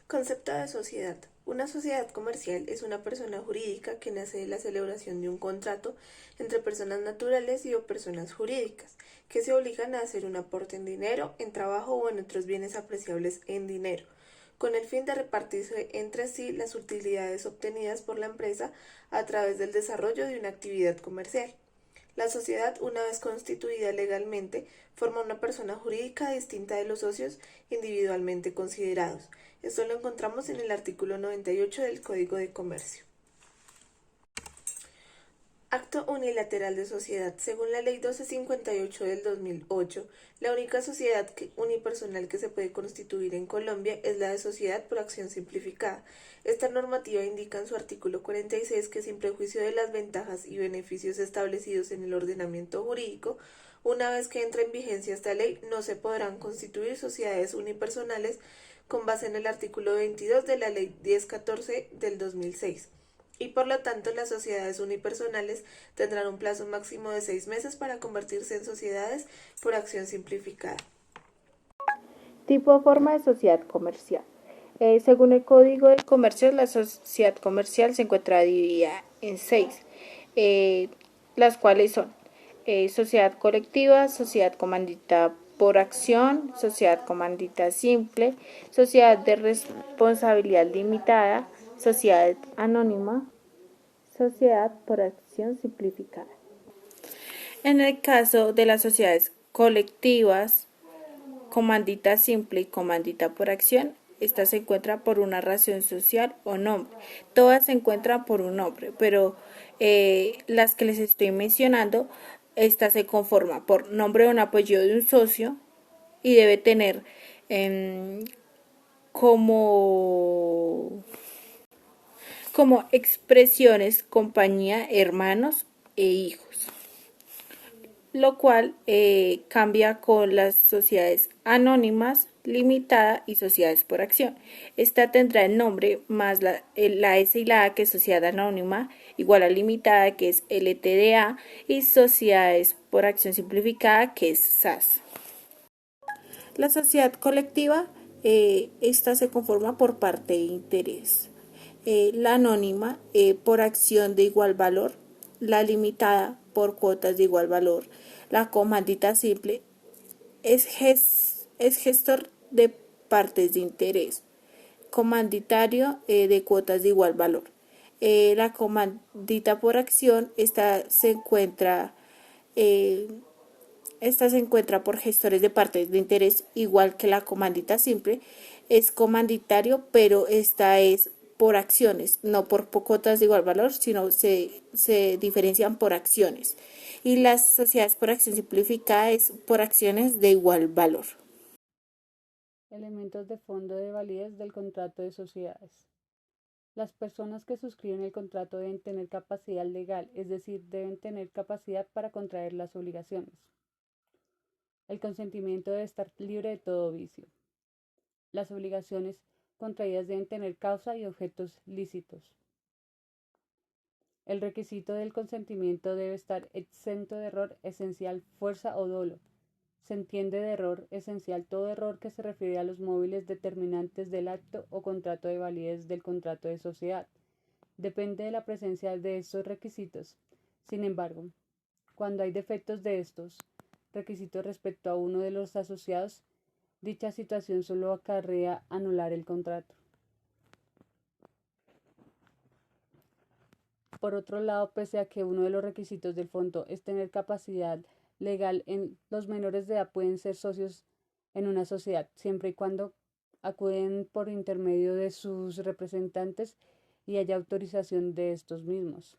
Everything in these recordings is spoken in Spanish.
Concepto de sociedad. Una sociedad comercial es una persona jurídica que nace de la celebración de un contrato entre personas naturales y o personas jurídicas, que se obligan a hacer un aporte en dinero, en trabajo o en otros bienes apreciables en dinero, con el fin de repartirse entre sí las utilidades obtenidas por la empresa a través del desarrollo de una actividad comercial. La sociedad, una vez constituida legalmente, forma una persona jurídica distinta de los socios individualmente considerados. Esto lo encontramos en el artículo 98 del Código de Comercio. Acto unilateral de sociedad. Según la Ley 1258 del 2008, la única sociedad unipersonal que se puede constituir en Colombia es la de sociedad por acción simplificada. Esta normativa indica en su artículo 46 que sin prejuicio de las ventajas y beneficios establecidos en el ordenamiento jurídico, una vez que entre en vigencia esta ley, no se podrán constituir sociedades unipersonales con base en el artículo 22 de la Ley 1014 del 2006 y por lo tanto las sociedades unipersonales tendrán un plazo máximo de 6 meses para convertirse en sociedades por acción simplificada. Tipo o forma de sociedad comercial. Según el Código de Comercio, la sociedad comercial se encuentra dividida en 6, las cuales son sociedad colectiva, sociedad comandita por acción, sociedad comandita simple, sociedad de responsabilidad limitada, sociedad anónima, sociedad por acción simplificada. En el caso de las sociedades colectivas, comandita simple y comandita por acción, esta se encuentra por una razón social o nombre. Todas se encuentran por un nombre, pero las que les estoy mencionando, esta se conforma por nombre o un apellido de un socio y debe tener como expresiones compañía, hermanos e hijos, lo cual cambia con las sociedades anónimas, limitada y sociedades por acción. Esta tendrá el nombre más la S y la A, que es sociedad anónima, igual a limitada, que es LTDA, y sociedades por acción simplificada, que es SAS. La sociedad colectiva, esta se conforma por parte de interés. La anónima por acción de igual valor, la limitada por cuotas de igual valor, la comandita simple es gestor de partes de interés, comanditario de cuotas de igual valor. La comandita por acción, esta se encuentra por gestores de partes de interés, igual que la comandita simple, es comanditario, pero esta es por acciones, no por cuotas de igual valor, sino se diferencian por acciones. Y las sociedades por acción simplificada es por acciones de igual valor. Elementos de fondo de validez del contrato de sociedades. Las personas que suscriben el contrato deben tener capacidad legal, es decir, deben tener capacidad para contraer las obligaciones. El consentimiento debe estar libre de todo vicio. Las obligaciones contraídas deben tener causa y objetos lícitos. El requisito del consentimiento debe estar exento de error esencial, fuerza o dolo. Se entiende de error esencial todo error que se refiere a los móviles determinantes del acto o contrato de validez del contrato de sociedad. Depende de la presencia de estos requisitos. Sin embargo, cuando hay defectos de estos requisitos respecto a uno de los asociados, dicha situación solo acarrea anular el contrato. Por otro lado, pese a que uno de los requisitos del fondo es tener capacidad legal, los menores de edad pueden ser socios en una sociedad, siempre y cuando acuden por intermedio de sus representantes y haya autorización de estos mismos.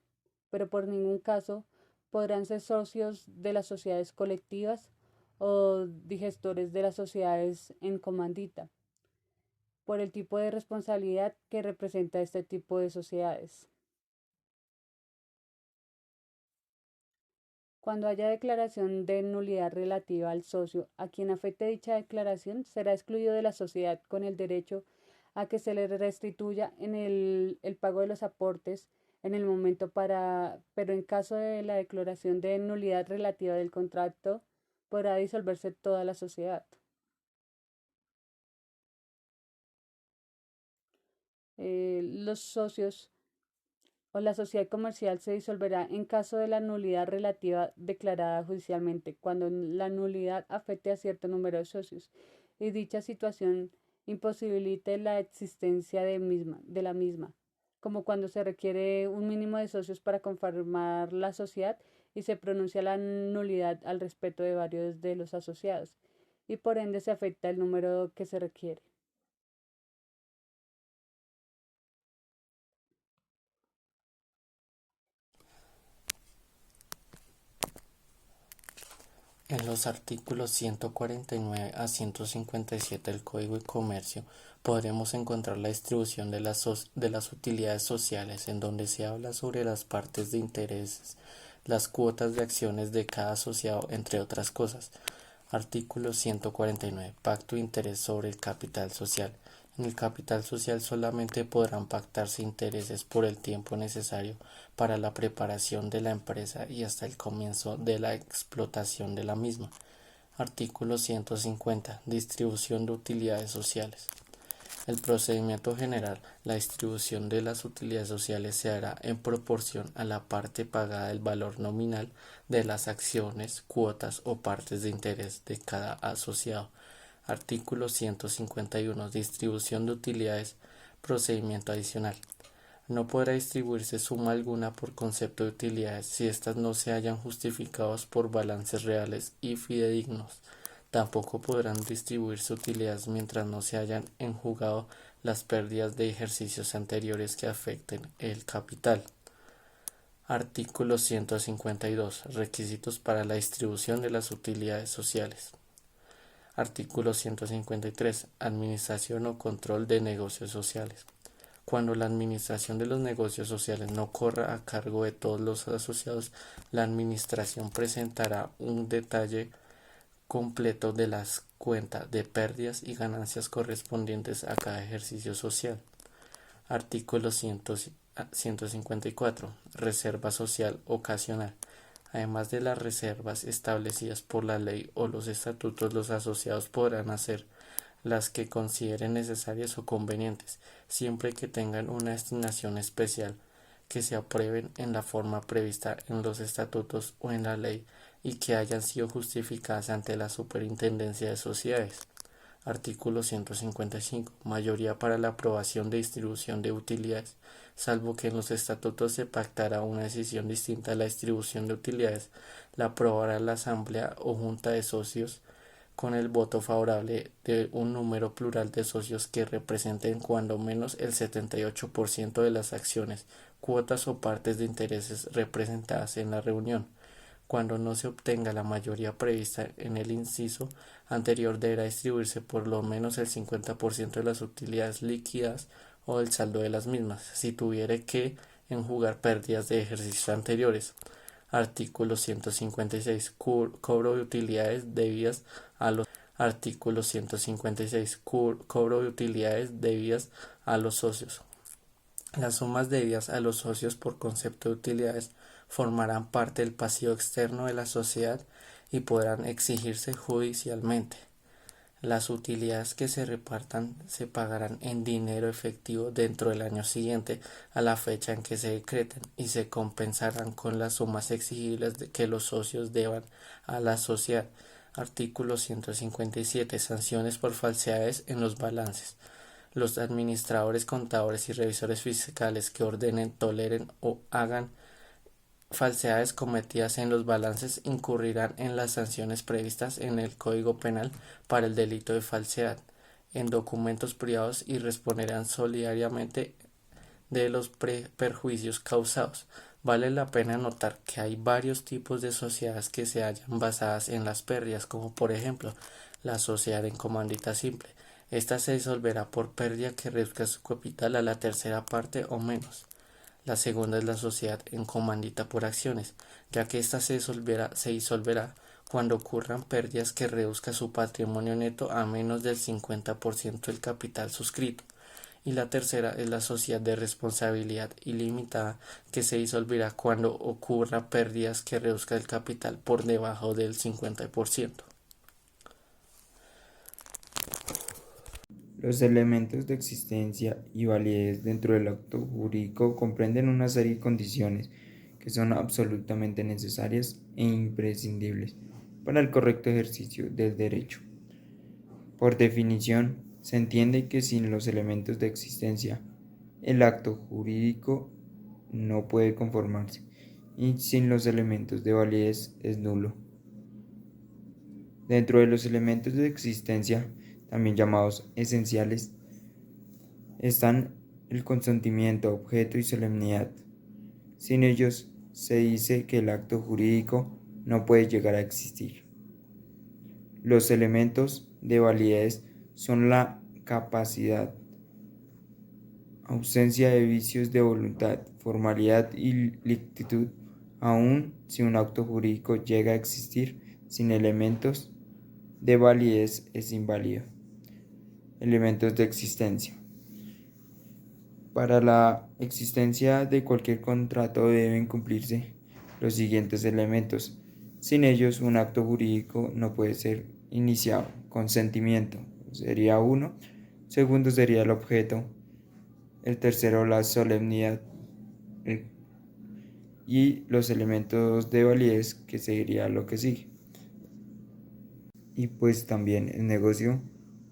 Pero por ningún caso podrán ser socios de las sociedades colectivas o digestores de las sociedades en comandita, por el tipo de responsabilidad que representa este tipo de sociedades. Cuando haya declaración de nulidad relativa al socio a quien afecte dicha declaración, será excluido de la sociedad con el derecho a que se le restituya en el pago de los aportes en el momento pero en caso de la declaración de nulidad relativa del contrato, podrá disolverse toda la sociedad. Los socios o la sociedad comercial se disolverá en caso de la nulidad relativa declarada judicialmente, cuando la nulidad afecte a cierto número de socios y dicha situación imposibilite la existencia de la misma, como cuando se requiere un mínimo de socios para conformar la sociedad y se pronuncia la nulidad al respecto de varios de los asociados, y por ende se afecta el número que se requiere. En los artículos 149 a 157 del Código de Comercio podremos encontrar la distribución de las utilidades sociales, en donde se habla sobre las partes de intereses, las cuotas de acciones de cada asociado, entre otras cosas. Artículo 149. Pacto de interés sobre el capital social. En el capital social solamente podrán pactarse intereses por el tiempo necesario para la preparación de la empresa y hasta el comienzo de la explotación de la misma. Artículo 150. Distribución de utilidades sociales. El procedimiento general, la distribución de las utilidades sociales se hará en proporción a la parte pagada del valor nominal de las acciones, cuotas o partes de interés de cada asociado. Artículo 151. Distribución de utilidades. Procedimiento adicional. No podrá distribuirse suma alguna por concepto de utilidades si éstas no se hallan justificados por balances reales y fidedignos. Tampoco podrán distribuirse utilidades mientras no se hayan enjugado las pérdidas de ejercicios anteriores que afecten el capital. Artículo 152. Requisitos para la distribución de las utilidades sociales. Artículo 153. Administración o control de negocios sociales. Cuando la administración de los negocios sociales no corra a cargo de todos los asociados, la administración presentará un detalle completo de las cuentas de pérdidas y ganancias correspondientes a cada ejercicio social. Artículo 154. Reserva social ocasional. Además de las reservas establecidas por la ley o los estatutos, los asociados podrán hacer las que consideren necesarias o convenientes, siempre que tengan una destinación especial, que se aprueben en la forma prevista en los estatutos o en la ley y que hayan sido justificadas ante la Superintendencia de Sociedades. Artículo 155. Mayoría para la aprobación de distribución de utilidades. Salvo que en los estatutos se pactara una decisión distinta a la distribución de utilidades, la aprobará la Asamblea o Junta de Socios con el voto favorable de un número plural de socios que representen cuando menos el 78% de las acciones, cuotas o partes de intereses representadas en la reunión. Cuando no se obtenga la mayoría prevista en el inciso anterior, deberá distribuirse por lo menos el 50% de las utilidades líquidas o del saldo de las mismas, si tuviere que enjugar pérdidas de ejercicios anteriores. Artículo 156. Cobro de utilidades debidas a los Artículo 156. Cobro de utilidades debidas a los socios. Las sumas debidas a los socios por concepto de utilidades formarán parte del pasivo externo de la sociedad y podrán exigirse judicialmente. Las utilidades que se repartan se pagarán en dinero efectivo dentro del año siguiente a la fecha en que se decreten y se compensarán con las sumas exigibles que los socios deban a la sociedad. Artículo 157. Sanciones por falsedades en los balances. Los administradores, contadores y revisores fiscales que ordenen, toleren o hagan falsedades cometidas en los balances incurrirán en las sanciones previstas en el Código Penal para el delito de falsedad en documentos privados y responderán solidariamente de los perjuicios causados. Vale la pena notar que hay varios tipos de sociedades que se hallan basadas en las pérdidas, como por ejemplo la sociedad en comandita simple. Esta se disolverá por pérdida que reduzca su capital a la tercera parte o menos. La segunda es la sociedad en comandita por acciones, ya que ésta se disolverá cuando ocurran pérdidas que reduzca su patrimonio neto a menos del 50% del capital suscrito. Y la tercera es la sociedad de responsabilidad ilimitada, que se disolverá cuando ocurra pérdidas que reduzca el capital por debajo del 50%. Los elementos de existencia y validez dentro del acto jurídico comprenden una serie de condiciones que son absolutamente necesarias e imprescindibles para el correcto ejercicio del derecho. Por definición, se entiende que sin los elementos de existencia, el acto jurídico no puede conformarse y sin los elementos de validez es nulo. Dentro de los elementos de existencia, también llamados esenciales, están el consentimiento, objeto y solemnidad. Sin ellos, se dice que el acto jurídico no puede llegar a existir. Los elementos de validez son la capacidad, ausencia de vicios de voluntad, formalidad y licitud, aun si un acto jurídico llega a existir sin elementos de validez es inválido. Elementos de existencia. Para la existencia de cualquier contrato deben cumplirse los siguientes elementos. Sin ellos, un acto jurídico no puede ser iniciado. Consentimiento sería uno. Segundo sería el objeto. El tercero, la solemnidad. Y los elementos de validez, que sería lo que sigue. Y pues también el negocio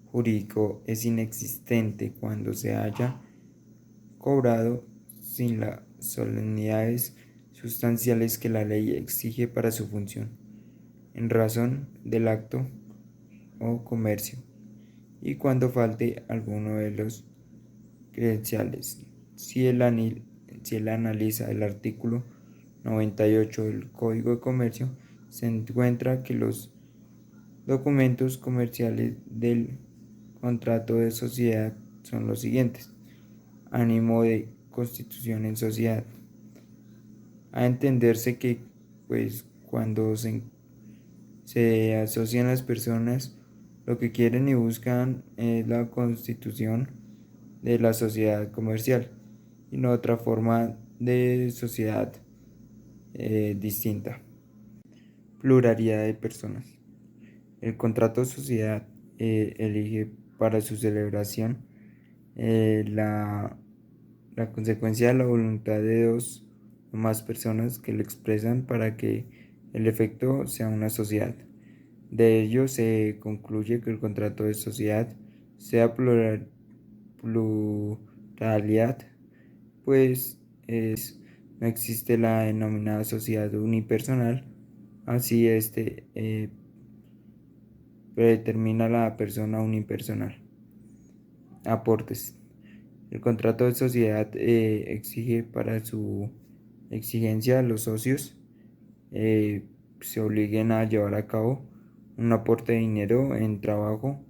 jurídico es inexistente cuando se haya cobrado sin las solemnidades sustanciales que la ley exige para su función, en razón del acto o comercio, y cuando falte alguno de los credenciales. Si él analiza el artículo 98 del Código de Comercio, se encuentra que los documentos comerciales del contrato de sociedad son los siguientes: ánimo de constitución en sociedad. A entenderse que pues cuando se asocian las personas, lo que quieren y buscan es la constitución de la sociedad comercial y no otra forma de sociedad distinta. Pluralidad de personas. El contrato de sociedad elige para su celebración la consecuencia de la voluntad de dos o más personas que lo expresan para que el efecto sea una sociedad. De ello se concluye que el contrato de sociedad sea pluralidad, pues no existe la denominada sociedad unipersonal, así predetermina la persona unipersonal. Aportes. El contrato de sociedad exige para su exigencia a los socios se obliguen a llevar a cabo un aporte de dinero en trabajo,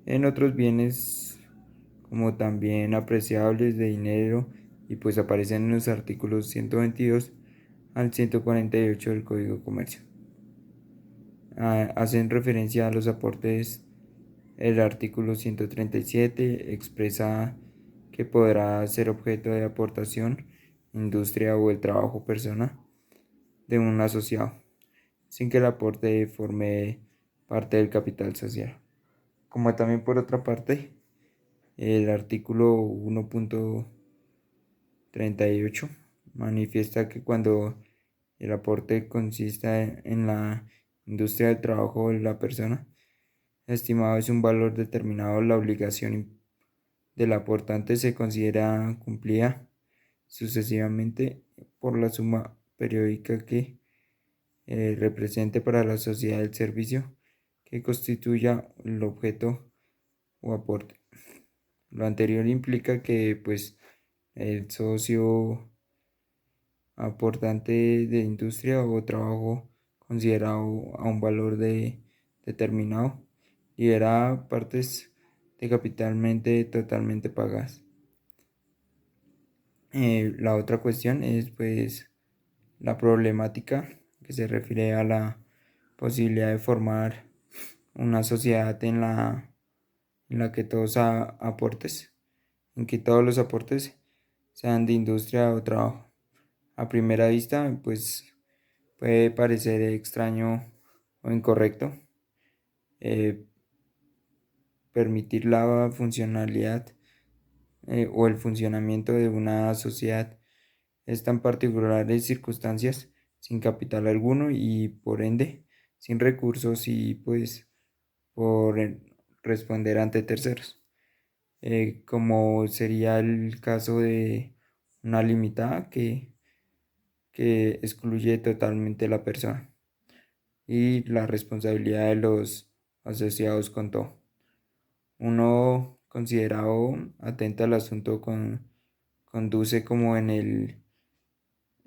en otros bienes como también apreciables de dinero, y pues aparecen en los artículos 122 al 148 del Código de Comercio. Hacen referencia a los aportes. El artículo 137 expresa que podrá ser objeto de aportación industria o el trabajo persona de un asociado, sin que el aporte forme parte del capital social. Como también por otra parte, el artículo 1.38 manifiesta que cuando el aporte consista en la industria del trabajo de la persona, estimado es un valor determinado, la obligación del aportante se considera cumplida sucesivamente por la suma periódica que represente para la sociedad el servicio que constituya el objeto o aporte. Lo anterior implica que pues el socio aportante de industria o trabajo considerado a un valor determinado libera partes de capitalmente totalmente pagadas. La otra cuestión es pues la problemática que se refiere a la posibilidad de formar una sociedad en la que en que todos los aportes sean de industria o trabajo. A primera vista pues puede parecer extraño o incorrecto, permitir la funcionalidad o el funcionamiento de una sociedad. Están particulares circunstancias sin capital alguno y por ende sin recursos y pues por responder ante terceros, como sería el caso de una limitada que excluye totalmente la persona y la responsabilidad de los asociados con todo. Uno considerado atento al asunto conduce como en el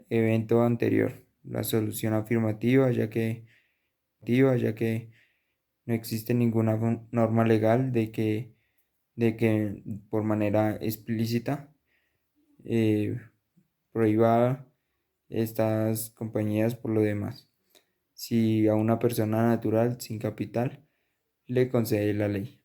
evento anterior, la solución afirmativa, ya que no existe ninguna norma legal de que por manera explícita eh, prohíba estas compañías por lo demás. Si a una persona natural sin capital le concede la ley.